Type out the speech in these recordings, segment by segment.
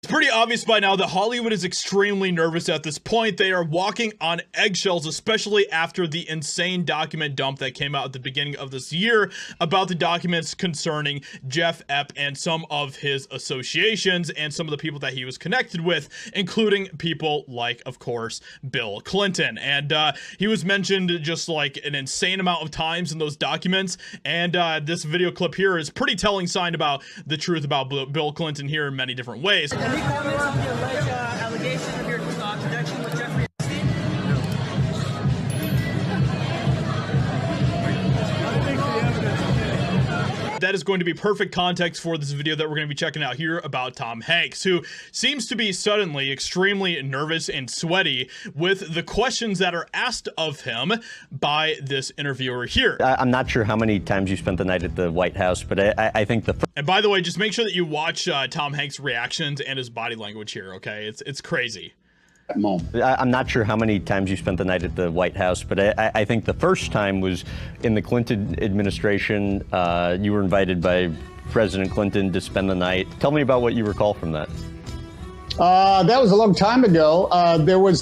It's pretty obvious by now that Hollywood is extremely nervous at this point. They are walking on eggshells, especially after the insane document dump that came out at the beginning of this year about the documents concerning Jeff Epp and some of his associations and some of the people that he was connected with, including people like, of course, Bill Clinton. And he was mentioned just like an insane amount of times in those documents. And this video clip here is pretty telling sign about the truth about Bill Clinton here in many different ways. Any comments on the alleged allegation of your connection with Jeffrey Epstein? That is going to be perfect context for this video that we're going to be checking out here about Tom Hanks, who seems to be suddenly extremely nervous and sweaty with the questions that are asked of him by this interviewer here. I'm not sure how many times you spent the night at the White House, but I think the... And by the way, just make sure that you watch Tom Hanks' reactions and his body language here, okay? It's crazy. I'm not sure how many times you spent the night at the White House, but I think the first time was in the Clinton administration. You were invited by President Clinton to spend the night. Tell me about what you recall from that. That was a long time ago. There was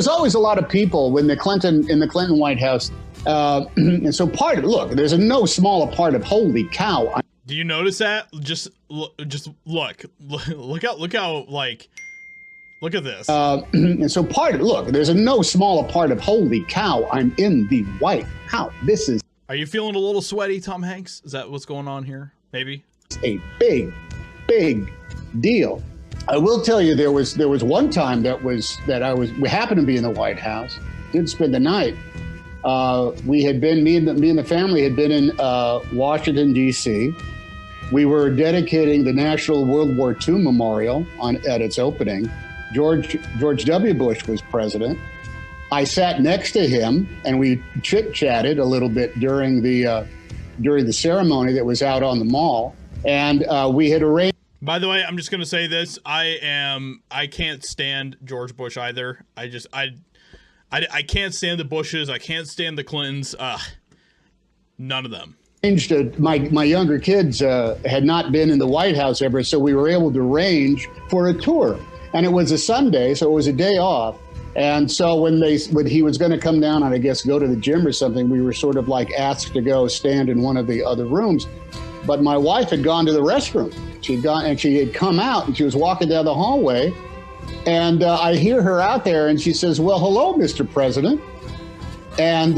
always a lot of people in the Clinton White House, and so look, there's no smaller part of holy cow. Do you notice that? Just look how like. Look at this. And so look, there's no smaller part of holy cow. I'm in the White House. This is. Are you feeling a little sweaty, Tom Hanks? Is that what's going on here? Maybe. A big deal. I will tell you, there was one time we happened to be in the White House. Didn't spend the night. We had been me and the family had been in Washington D.C. We were dedicating the National World War II Memorial at its opening. George W. Bush was president. I sat next to him, and we chit-chatted a little bit during the ceremony that was out on the mall, and we had arranged. By the way, I'm just gonna say this: I can't stand George Bush either. I can't stand the Bushes. I can't stand the Clintons. None of them. My younger kids had not been in the White House ever, so we were able to arrange for a tour. And it was a Sunday, so it was a day off. And so when he was going to come down and I guess go to the gym or something, we were sort of like asked to go stand in one of the other rooms. But my wife had gone to the restroom. She had come out and she was walking down the hallway. And I hear her out there and she says, "Well, hello, Mr. President." And